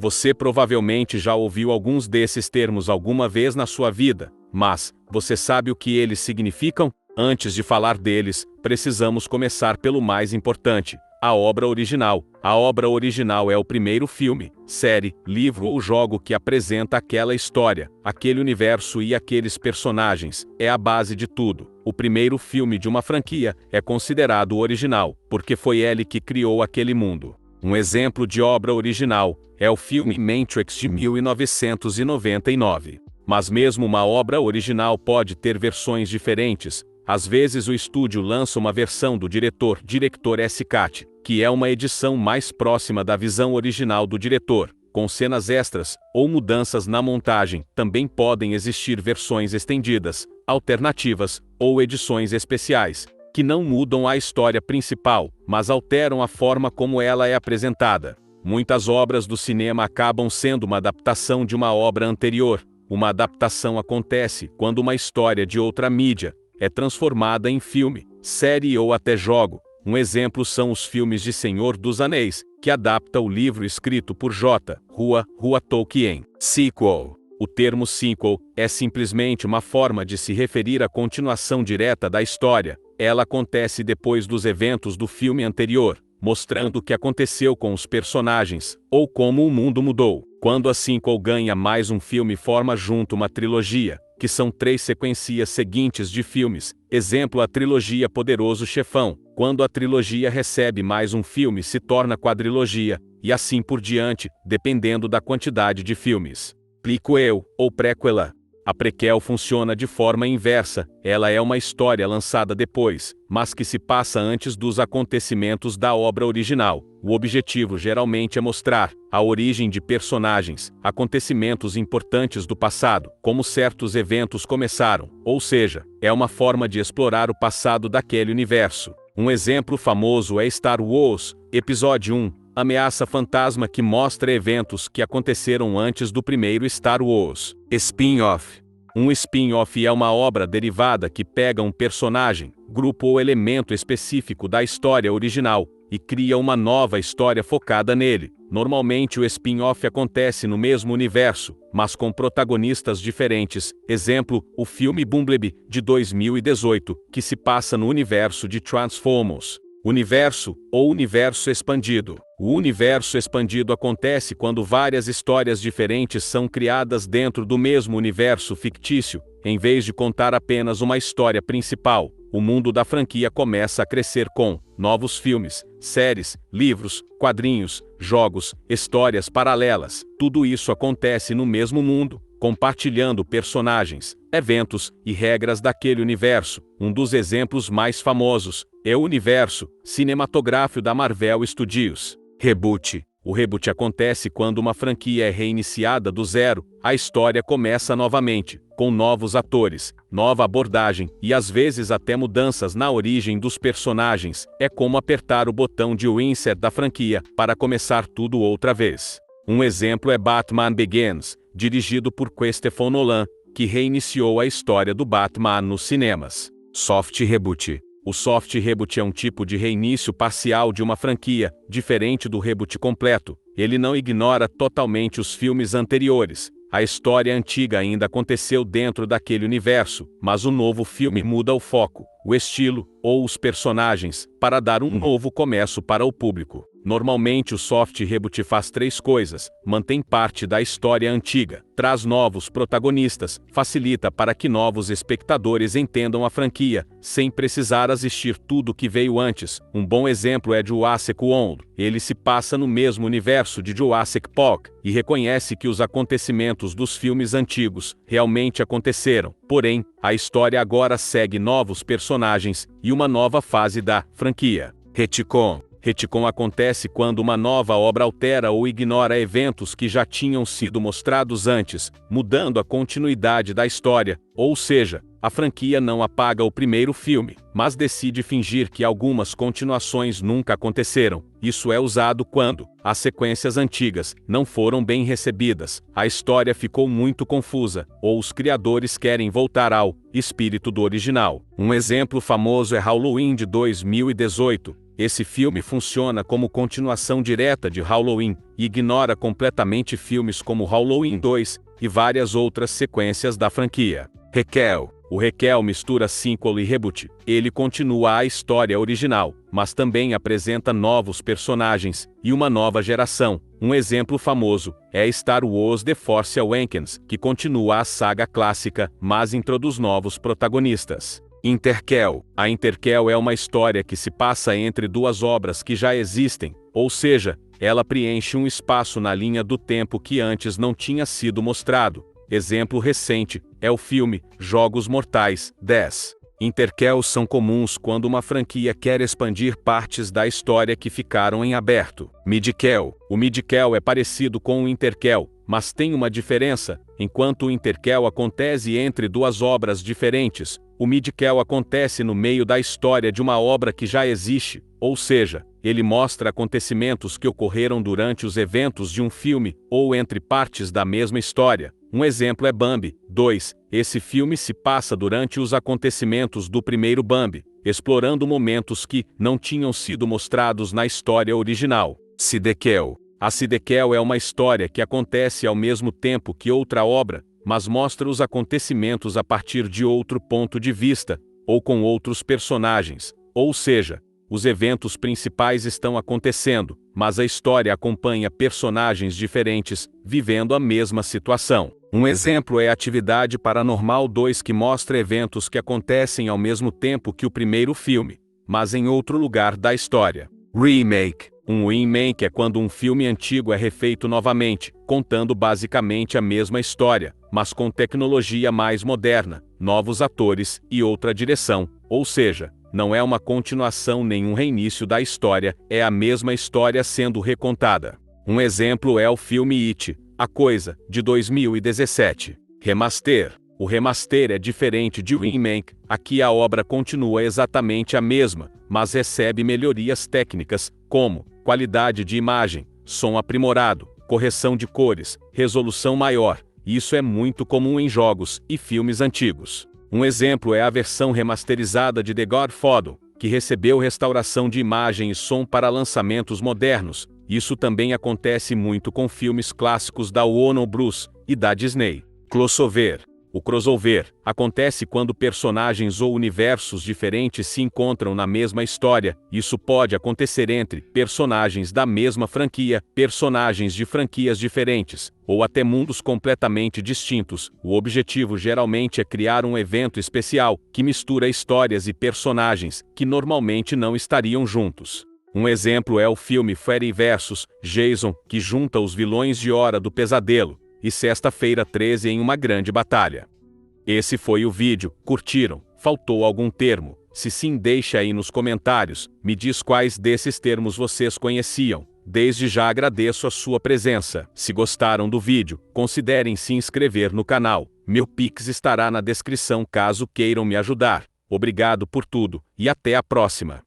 Você provavelmente já ouviu alguns desses termos alguma vez na sua vida, mas você sabe o que eles significam? Antes de falar deles, precisamos começar pelo mais importante: a obra original. A obra original é o primeiro filme, série, livro ou jogo que apresenta aquela história, aquele universo e aqueles personagens. É a base de tudo. O primeiro filme de uma franquia é considerado o original, porque foi ele que criou aquele mundo. Um exemplo de obra original é o filme Matrix de 1999. Mas mesmo uma obra original pode ter versões diferentes. Às vezes o estúdio lança uma versão do diretor S-Cut, que é uma edição mais próxima da visão original do diretor, com cenas extras ou mudanças na montagem. Também podem existir versões estendidas, alternativas ou edições especiais, que não mudam a história principal, mas alteram a forma como ela é apresentada. Muitas obras do cinema acabam sendo uma adaptação de uma obra anterior. Uma adaptação acontece quando uma história de outra mídia é transformada em filme, série ou até jogo. Um exemplo são os filmes de Senhor dos Anéis, que adapta o livro escrito por J. Rua Tolkien. Sequel. O termo sequel é simplesmente uma forma de se referir à continuação direta da história. Ela acontece depois dos eventos do filme anterior, mostrando o que aconteceu com os personagens, ou como o mundo mudou. Quando a sequel ganha mais um filme, forma junto uma trilogia, que são 3 sequências seguintes de filmes. Exemplo: a trilogia Poderoso Chefão. Quando a trilogia recebe mais um filme, se torna quadrilogia, e assim por diante, dependendo da quantidade de filmes. Prequel, ou prequela. A prequel funciona de forma inversa. Ela é uma história lançada depois, mas que se passa antes dos acontecimentos da obra original. O objetivo geralmente é mostrar a origem de personagens, acontecimentos importantes do passado, como certos eventos começaram, ou seja, é uma forma de explorar o passado daquele universo. Um exemplo famoso é Star Wars, Episódio 1, Ameaça Fantasma, que mostra eventos que aconteceram antes do primeiro Star Wars. Spin-off. Um spin-off é uma obra derivada que pega um personagem, grupo ou elemento específico da história original e cria uma nova história focada nele. Normalmente o spin-off acontece no mesmo universo, mas com protagonistas diferentes. Exemplo: o filme Bumblebee, de 2018, que se passa no universo de Transformers. Universo, ou universo expandido. O universo expandido acontece quando várias histórias diferentes são criadas dentro do mesmo universo fictício. Em vez de contar apenas uma história principal, o mundo da franquia começa a crescer com novos filmes, séries, livros, quadrinhos, jogos, histórias paralelas. Tudo isso acontece no mesmo mundo, compartilhando personagens, eventos e regras daquele universo. Um dos exemplos mais famosos é o universo cinematográfico da Marvel Studios. Reboot. O reboot acontece quando uma franquia é reiniciada do zero. A história começa novamente, com novos atores, nova abordagem e às vezes até mudanças na origem dos personagens. É como apertar o botão de reset da franquia para começar tudo outra vez. Um exemplo é Batman Begins, dirigido por Christopher Nolan, que reiniciou a história do Batman nos cinemas. Soft reboot. O soft reboot é um tipo de reinício parcial de uma franquia, diferente do reboot completo. Ele não ignora totalmente os filmes anteriores. A história antiga ainda aconteceu dentro daquele universo, mas o novo filme muda o foco, o estilo ou os personagens, para dar um novo começo para o público. Normalmente o soft reboot faz 3 coisas: mantém parte da história antiga, traz novos protagonistas, facilita para que novos espectadores entendam a franquia, sem precisar assistir tudo que veio antes. Um bom exemplo é Jurassic World. Ele se passa no mesmo universo de Jurassic Park, e reconhece que os acontecimentos dos filmes antigos realmente aconteceram. Porém, a história agora segue novos personagens e uma nova fase da franquia. Retcon. Retcon acontece quando uma nova obra altera ou ignora eventos que já tinham sido mostrados antes, mudando a continuidade da história. Ou seja, a franquia não apaga o primeiro filme, mas decide fingir que algumas continuações nunca aconteceram. Isso é usado quando as sequências antigas não foram bem recebidas, a história ficou muito confusa, ou os criadores querem voltar ao espírito do original. Um exemplo famoso é Halloween de 2018. Esse filme funciona como continuação direta de Halloween e ignora completamente filmes como Halloween 2 e várias outras sequências da franquia. Requel. O Requel mistura sequel e reboot. Ele continua a história original, mas também apresenta novos personagens e uma nova geração. Um exemplo famoso é Star Wars The Force Awakens, que continua a saga clássica, mas introduz novos protagonistas. Interquel. A Interquel é uma história que se passa entre duas obras que já existem, ou seja, ela preenche um espaço na linha do tempo que antes não tinha sido mostrado. Exemplo recente é o filme Jogos Mortais 10. Interquels são comuns quando uma franquia quer expandir partes da história que ficaram em aberto. Midquel. O midquel é parecido com o interquel, mas tem uma diferença. Enquanto o interquel acontece entre duas obras diferentes, o midquel acontece no meio da história de uma obra que já existe, ou seja, ele mostra acontecimentos que ocorreram durante os eventos de um filme ou entre partes da mesma história. Um exemplo é Bambi 2. Esse filme se passa durante os acontecimentos do primeiro Bambi, explorando momentos que não tinham sido mostrados na história original. Sidequel. A Sidequel é uma história que acontece ao mesmo tempo que outra obra, mas mostra os acontecimentos a partir de outro ponto de vista, ou com outros personagens, ou seja, os eventos principais estão acontecendo, mas a história acompanha personagens diferentes, vivendo a mesma situação. Um exemplo é Atividade Paranormal 2, que mostra eventos que acontecem ao mesmo tempo que o primeiro filme, mas em outro lugar da história. Remake. Um remake é quando um filme antigo é refeito novamente, contando basicamente a mesma história, mas com tecnologia mais moderna, novos atores e outra direção, ou seja, não é uma continuação nem um reinício da história, é a mesma história sendo recontada. Um exemplo é o filme It, A Coisa, de 2017. Remaster. O remaster é diferente de remake, aqui a obra continua exatamente a mesma, mas recebe melhorias técnicas, como qualidade de imagem, som aprimorado, correção de cores, resolução maior. Isso é muito comum em jogos e filmes antigos. Um exemplo é a versão remasterizada de The Godfather, que recebeu restauração de imagem e som para lançamentos modernos. Isso também acontece muito com filmes clássicos da Warner Bros. E da Disney. Crossover. O crossover acontece quando personagens ou universos diferentes se encontram na mesma história. Isso pode acontecer entre personagens da mesma franquia, personagens de franquias diferentes, ou até mundos completamente distintos. O objetivo geralmente é criar um evento especial que mistura histórias e personagens que normalmente não estariam juntos. Um exemplo é o filme Freddy vs. Jason, que junta os vilões de Hora do Pesadelo e Sexta-feira 13 em uma grande batalha. Esse foi o vídeo. Curtiram? Faltou algum termo? Se sim, deixa aí nos comentários. Me diz quais desses termos vocês conheciam. Desde já agradeço a sua presença. Se gostaram do vídeo, considerem se inscrever no canal. Meu Pix estará na descrição caso queiram me ajudar. Obrigado por tudo e até a próxima.